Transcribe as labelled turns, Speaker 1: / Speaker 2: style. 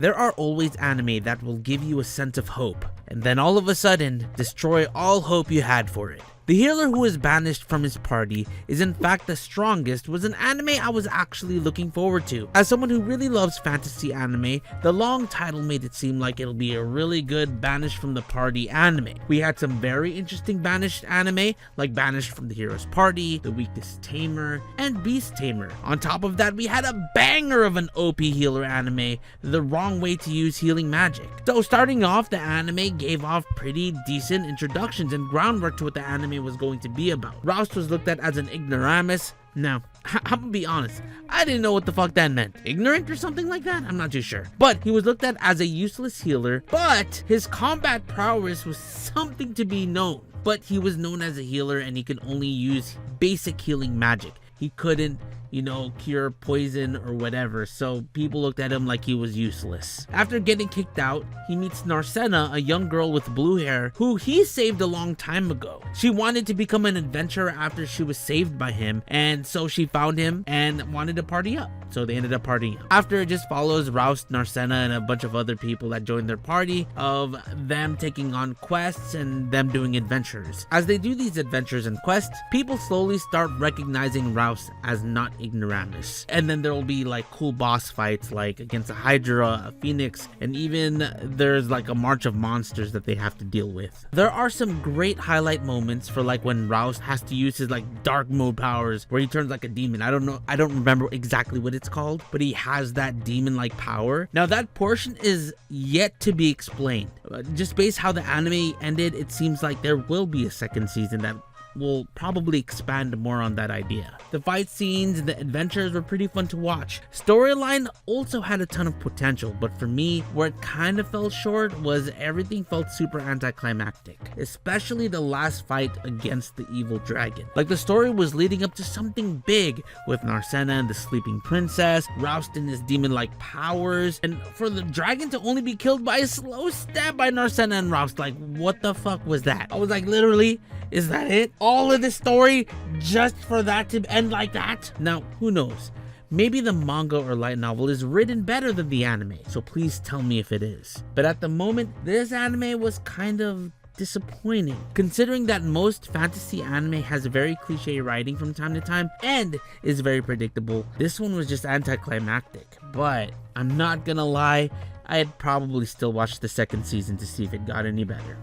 Speaker 1: There are always anime that will give you a sense of hope, and then all of a sudden, destroy all hope you had for it. The healer who was banished from his party is in fact the strongest was an anime I was actually looking forward to. As someone who really loves fantasy anime, the long title made it seem like it'll be a really good banished from the party anime. We had some very interesting banished anime, like Banished from the Hero's Party, The Weakest Tamer, and Beast Tamer. On top of that, we had a banger of an OP healer anime, The Wrong Way to Use Healing Magic. So starting off, the anime gave off pretty decent introductions and groundwork to what the anime was going to be about. Roust was looked at as an ignoramus. Now, I'm gonna be honest, I didn't know what the fuck that meant. Ignorant or something like that? I'm not too sure. But he was looked at as a useless healer, but his combat prowess was something to be known. But he was known as a healer and he could only use basic healing magic. He couldn't, cure poison or whatever, so people looked at him like he was useless. After getting kicked out, he meets Narcena, a young girl with blue hair who he saved a long time ago. She wanted to become an adventurer after she was saved by him, and so she found him and wanted to party up. So they ended up partying up. After, it just follows Roust, Narcena, and a bunch of other people that joined their party of them taking on quests and them doing adventures. As they do these adventures and quests, people slowly start recognizing Roust as not ignoramus. And then there will be like cool boss fights like against a Hydra, a Phoenix, and even there's like a march of monsters that they have to deal with. There are some great highlight moments for like when Roust has to use his like dark mode powers where he turns like a demon. I don't remember exactly what it's called, but he has that demon like power. Now that portion is yet to be explained. Just based how the anime ended, it seems like there will be a second season that will probably expand more on that idea. The fight scenes and the adventures were pretty fun to watch. Storyline also had a ton of potential, but for me, where it kind of fell short was everything felt super anticlimactic, especially the last fight against the evil dragon. Like the story was leading up to something big with Narcena and the sleeping princess, Roust and his demon-like powers, and for the dragon to only be killed by a slow stab by Narcena and Roust, like what the fuck was that? I was like, literally, is that it? All of this story just for that to end like that? Now, who knows? Maybe the manga or light novel is written better than the anime, so please tell me if it is. But at the moment, this anime was kind of disappointing, considering that most fantasy anime has very cliche writing from time to time and is very predictable. This one was just anticlimactic, but I'm not gonna lie, I'd probably still watch the second season to see if it got any better.